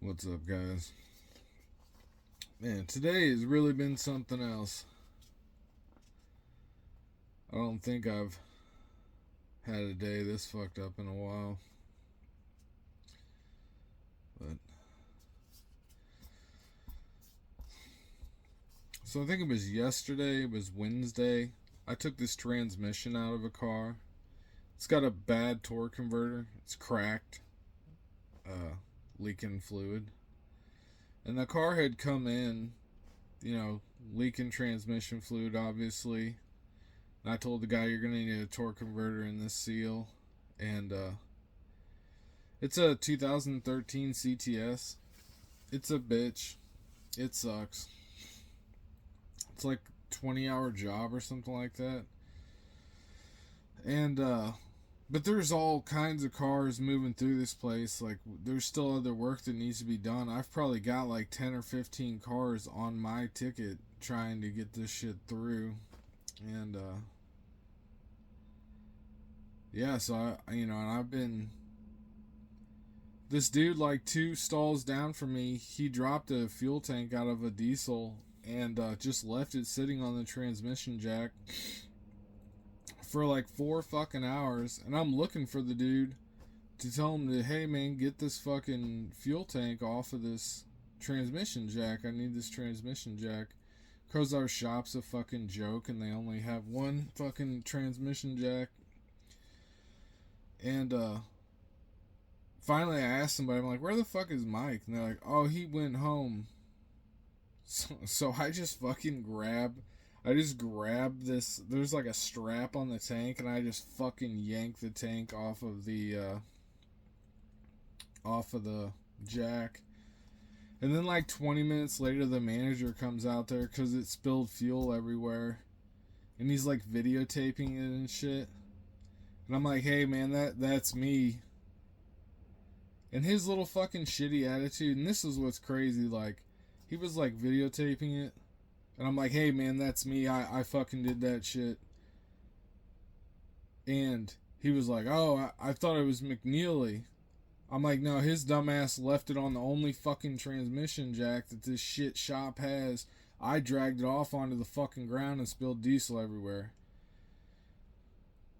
What's up, guys? Man, today has really been something else. I don't think I've had a day this fucked up in a while. But so I think it was yesterday, it was Wednesday. I took this transmission out of a car. It's got a bad torque converter. It's cracked, leaking fluid. And the car had come in, leaking transmission fluid, obviously. And I told the guy, you're going to need a torque converter in this seal. And it's a 2013 CTS. It's a bitch. It sucks. It's like 20-hour job or something like that. And but there's all kinds of cars moving through this place. Like, there's still other work that needs to be done. I've probably got like 10 or 15 cars on my ticket trying to get this shit through. And yeah, so and I've been, this dude, like 2 stalls down from me, he dropped a fuel tank out of a diesel and just left it sitting on the transmission jack for like 4 fucking hours. And I'm looking for the dude to tell him that, hey man, get this fucking fuel tank off of this transmission jack. I need this transmission jack. Because our shop's a fucking joke and they only have one fucking transmission jack. And finally I asked somebody, I'm like, where the fuck is Mike? And they're like, oh, he went home. So I just fucking grabbed this, there's like a strap on the tank, and I just fucking yanked the tank off of the jack. And then like 20 minutes later the manager comes out there because it spilled fuel everywhere, and he's like videotaping it and shit. And I'm like, hey man, that's me. And his little fucking shitty attitude, and this is what's crazy, like, he was like videotaping it, and I'm like, hey man, that's me. I fucking did that shit. And he was like, oh, I thought it was McNeely. I'm like, no, his dumbass left it on the only fucking transmission jack that this shit shop has. I dragged it off onto the fucking ground and spilled diesel everywhere.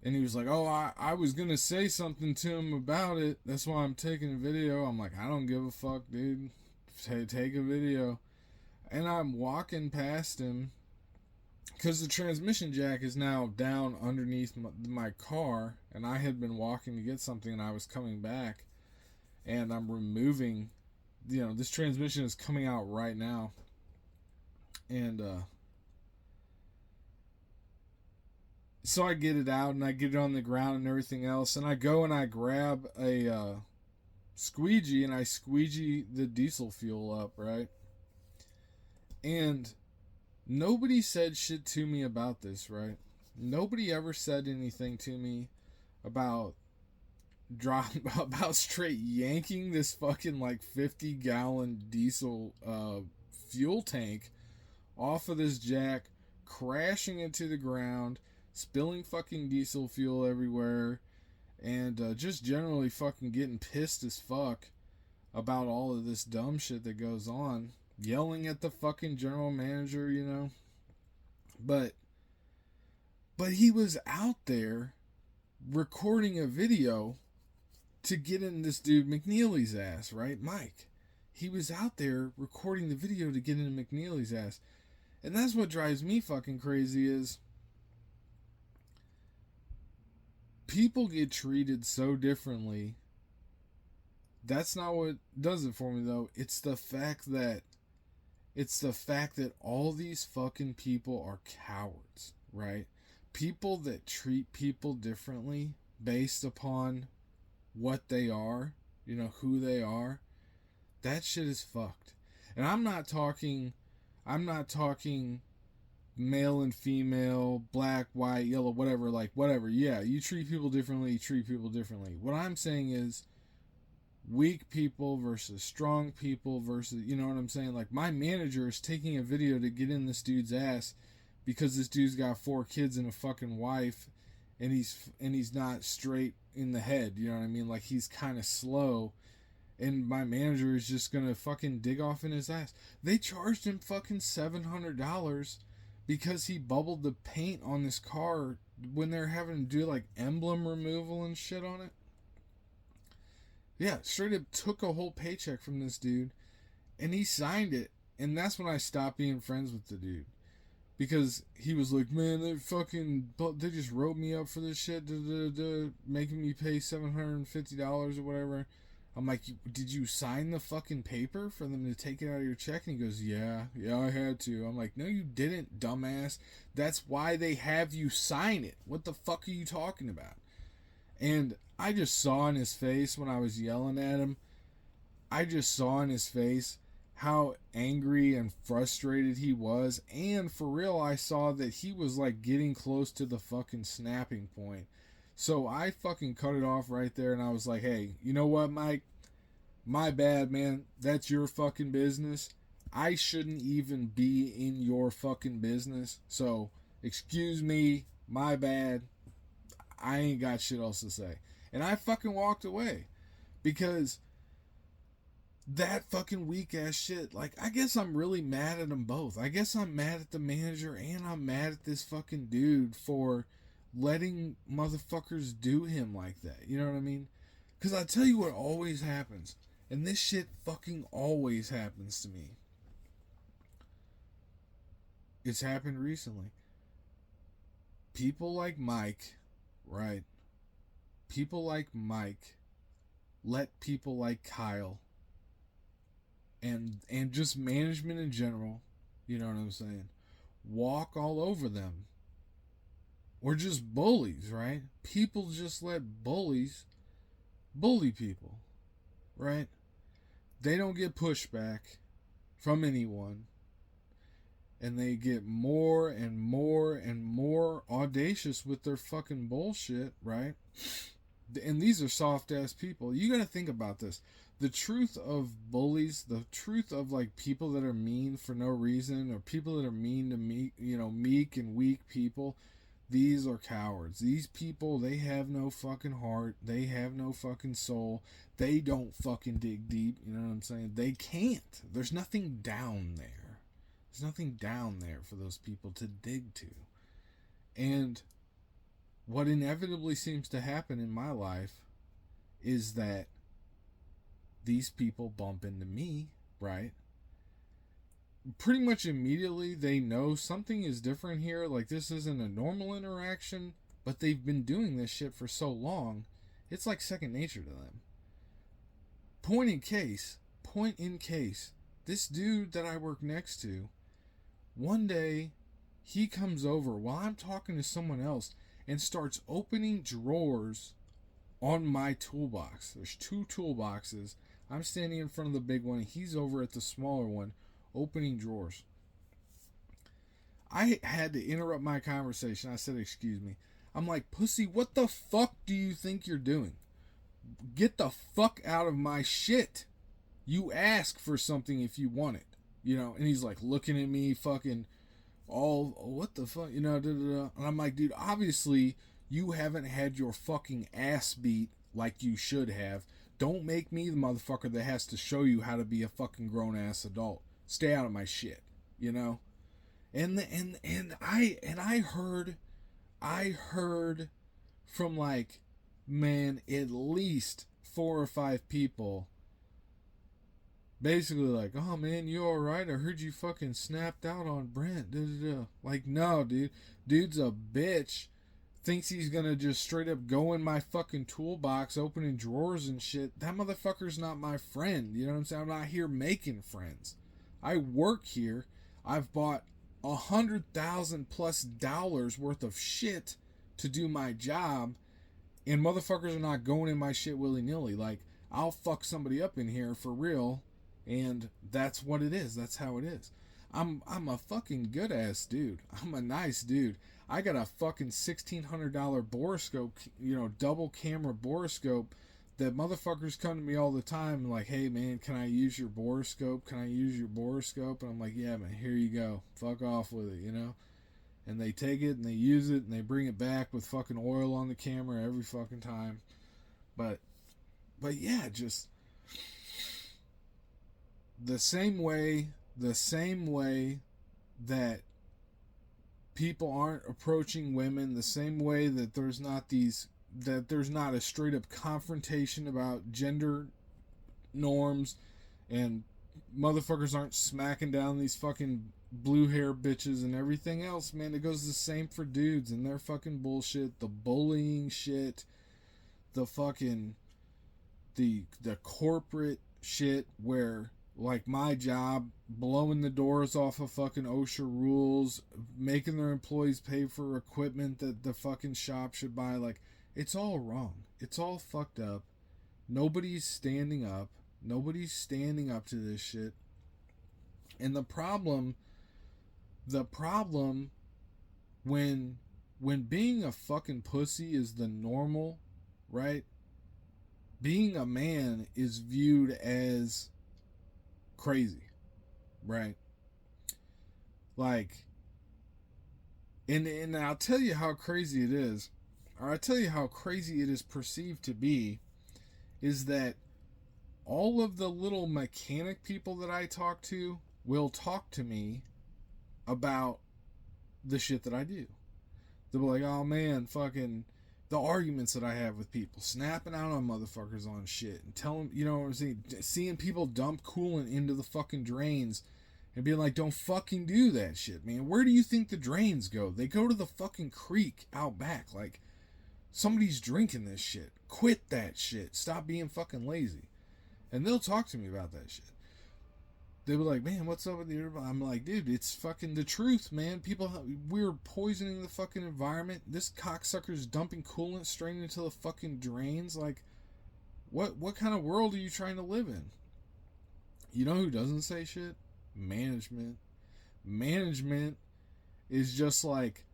And he was like, oh, I was going to say something to him about it. That's why I'm taking a video. I'm like, I don't give a fuck, dude. Take a video. And I'm walking past him because the transmission jack is now down underneath my car. And I had been walking to get something and I was coming back. And I'm removing, this transmission is coming out right now. And so I get it out and I get it on the ground and everything else, and I go and I grab a squeegee and I squeegee the diesel fuel up, right? And nobody said shit to me about this, right? Nobody ever said anything to me about about straight yanking this fucking like 50-gallon diesel fuel tank off of this jack, crashing into the ground, spilling fucking diesel fuel everywhere, and just generally fucking getting pissed as fuck about all of this dumb shit that goes on, yelling at the fucking general manager, but he was out there recording a video to get in this dude McNeely's ass, right? Mike. He was out there recording the video to get into McNeely's ass. And that's what drives me fucking crazy is people get treated so differently. That's not what does it for me, though. It's the fact that all these fucking people are cowards, right? People that treat people differently based upon what they are, who they are. That shit is fucked. And I'm not talking male and female, black, white, yellow, whatever, like whatever. Yeah, you treat people differently, What I'm saying is weak people versus strong people versus, you know what I'm saying? Like, my manager is taking a video to get in this dude's ass because this dude's got 4 kids and a fucking wife, and he's not straight in the head, you know what I mean? Like, he's kind of slow, and my manager is just gonna fucking dig off in his ass. They charged him fucking $700 because he bubbled the paint on this car when they're having to do like emblem removal and shit on it. Yeah, straight up took a whole paycheck from this dude, and he signed it. And that's when I stopped being friends with the dude, because he was like, man, they just wrote me up for this shit, making me pay $750 or whatever. I'm like, did you sign the fucking paper for them to take it out of your check? And he goes, yeah, I had to. I'm like, no, you didn't, dumbass. That's why they have you sign it. What the fuck are you talking about? And I just saw in his face when I was yelling at him, I just saw in his face how angry and frustrated he was. And for real, I saw that he was like getting close to the fucking snapping point. So I fucking cut it off right there, and I was like, hey, you know what, Mike? My bad, man. That's your fucking business. I shouldn't even be in your fucking business. So, excuse me, my bad. I ain't got shit else to say. And I fucking walked away. Because that fucking weak ass shit, like, I guess I'm really mad at them both. I guess I'm mad at the manager, and I'm mad at this fucking dude for letting motherfuckers do him like that. You know what I mean? Because I tell you what always happens, and this shit fucking always happens to me. It's happened recently. People like Mike, right? People like Mike let people like Kyle and just management in general, you know what I'm saying, walk all over them. Or just bullies, right? People just let bullies bully people, right? They don't get pushback from anyone, and they get more and more and more audacious with their fucking bullshit, right? And these are soft ass people. You gotta think about this. The truth of bullies, the truth of like people that are mean for no reason, or people that are mean to meek and weak people, these are cowards. These people, they have no fucking heart. They have no fucking soul. They don't fucking dig deep. You know what I'm saying? They can't. There's nothing down there. There's nothing down there for those people to dig to. And what inevitably seems to happen in my life is that these people bump into me, right? Pretty much immediately they know something is different here. Like, this isn't a normal interaction, but they've been doing this shit for so long, it's like second nature to them. Point in case, this dude that I work next to, one day he comes over while I'm talking to someone else and starts opening drawers on my toolbox. There's 2 toolboxes. I'm standing in front of the big one. He's over at the smaller one, opening drawers. I had to interrupt my conversation. I said, excuse me. I'm like, pussy, what the fuck do you think you're doing? Get the fuck out of my shit. You ask for something if you want it. You know, and he's like looking at me fucking all, what the fuck, you know, And I'm like, dude, obviously you haven't had your fucking ass beat like you should have. Don't make me the motherfucker that has to show you how to be a fucking grown ass adult. Stay out of my shit, you know? And I heard from like, man, at least 4 or 5 people basically like, oh man, you alright? I heard you fucking snapped out on Brent. Like, no, dude. Dude's a bitch. Thinks he's gonna just straight up go in my fucking toolbox, opening drawers and shit. That motherfucker's not my friend. You know what I'm saying? I'm not here making friends. I work here. I've bought $100,000+ worth of shit to do my job, and motherfuckers are not going in my shit willy-nilly. Like, I'll fuck somebody up in here for real, and that's what it is. That's how it is. I'm a fucking good ass dude. I'm a nice dude. I got a fucking $1,600 borescope, you know, double camera borescope that motherfuckers come to me all the time like, hey man, can I use your borescope? Can I use your borescope? And I'm like, yeah man, here you go. Fuck off with it, you know? And they take it and they use it and they bring it back with fucking oil on the camera every fucking time. But yeah, just the same way that people aren't approaching women, the same way that there's not a straight up confrontation about gender norms, and motherfuckers aren't smacking down these fucking blue hair bitches and everything else, man. It goes the same for dudes and their fucking bullshit, the bullying shit, the fucking the corporate shit where, like, my job, blowing the doors off of fucking OSHA rules, making their employees pay for equipment that the fucking shop should buy. Like, it's all wrong. It's all fucked up. Nobody's standing up. Nobody's standing up to this shit. And the problem when being a fucking pussy is the normal, right? Being a man is viewed as crazy, right? Like, and I'll tell you how crazy it is, or I'll tell you how crazy it is perceived to be, is that all of the little mechanic people that I talk to will talk to me about the shit that I do. They'll be like, oh man, fucking the arguments that I have with people, snapping out on motherfuckers on shit, and telling, you know what I'm saying, seeing people dump coolant into the fucking drains and being like, don't fucking do that shit, man. Where do you think the drains go? They go to the fucking creek out back. Like, somebody's drinking this shit. Quit that shit. Stop being fucking lazy. And they'll talk to me about that shit. They'll be like, man, what's up with you? I'm like, dude, it's fucking the truth, man. We're poisoning the fucking environment. This cocksucker's dumping coolant straight into the fucking drains. Like, what kind of world are you trying to live in? You know who doesn't say shit? Management. Management is just like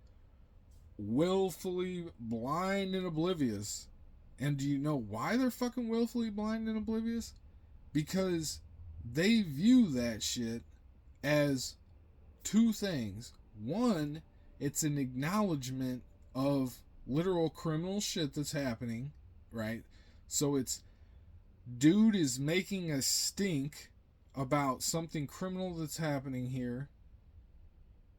willfully blind and oblivious. And do you know why they're fucking willfully blind and oblivious? Because they view that shit as two things. One, it's an acknowledgement of literal criminal shit that's happening, right? So it's, dude is making a stink about something criminal that's happening here,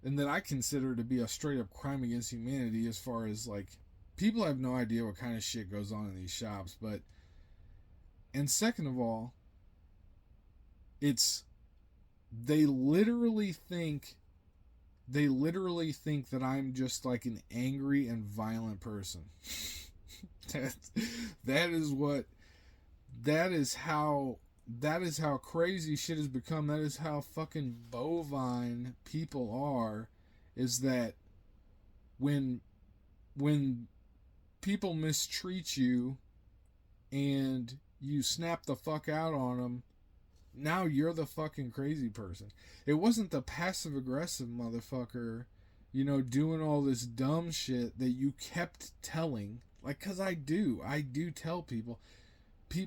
and that I consider to be a straight up crime against humanity, as far as, like, people have no idea what kind of shit goes on in these shops. But, and second of all, it's, they literally think that I'm just like an angry and violent person. that is how crazy shit has become. That is how fucking bovine people are. Is that when people mistreat you and you snap the fuck out on them, now you're the fucking crazy person. It wasn't the passive aggressive motherfucker, you know, doing all this dumb shit that you kept telling. Like, cause I do tell people.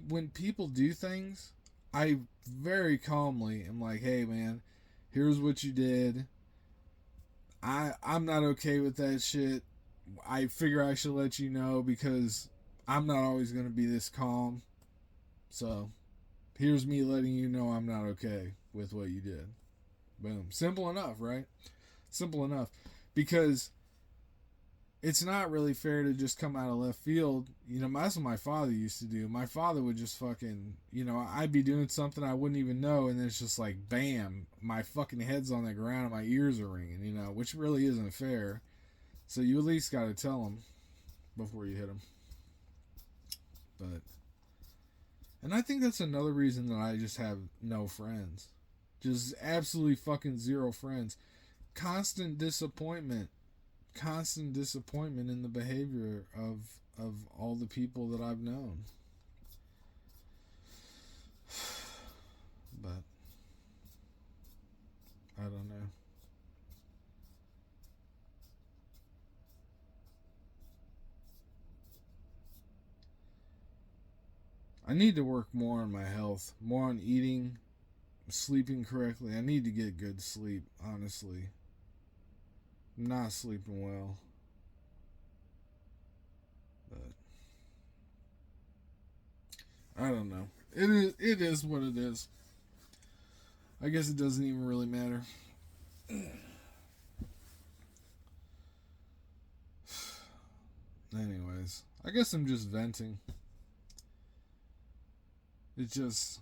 When people do things, I very calmly am like, hey man, here's what you did. I'm not okay with that shit. I figure I should let you know because I'm not always going to be this calm. So here's me letting you know I'm not okay with what you did. Boom. Simple enough, right? Simple enough. Because it's not really fair to just come out of left field. You know, that's what my father used to do. My father would just fucking, you know, I'd be doing something I wouldn't even know, and it's just like, bam, my fucking head's on the ground and my ears are ringing, you know, which really isn't fair. So you at least got to tell them before you hit them. But, and I think that's another reason that I just have no friends. Just absolutely fucking zero friends. Constant disappointment in the behavior of all the people that I've known. But I don't know. I need to work more on my health, more on eating, sleeping correctly. I need to get good sleep, honestly. I'm not sleeping well. But I don't know. It is what it is. I guess it doesn't even really matter. Anyways, I guess I'm just venting. It just,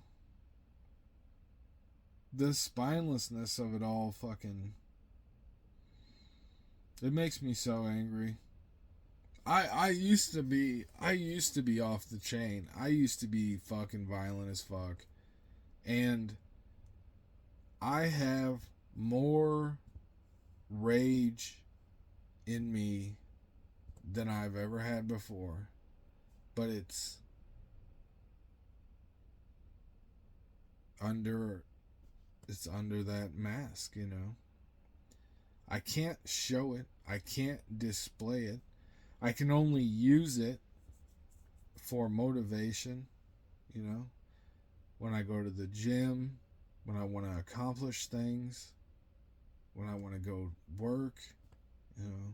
the spinelessness of it all fucking, it makes me so angry. I used to be off the chain. I used to be fucking violent as fuck. And I have more rage in me than I've ever had before. But it's under that mask, you know. I can't show it. I can't display it. I can only use it for motivation, you know. When I go to the gym, when I want to accomplish things, when I want to go work, you know.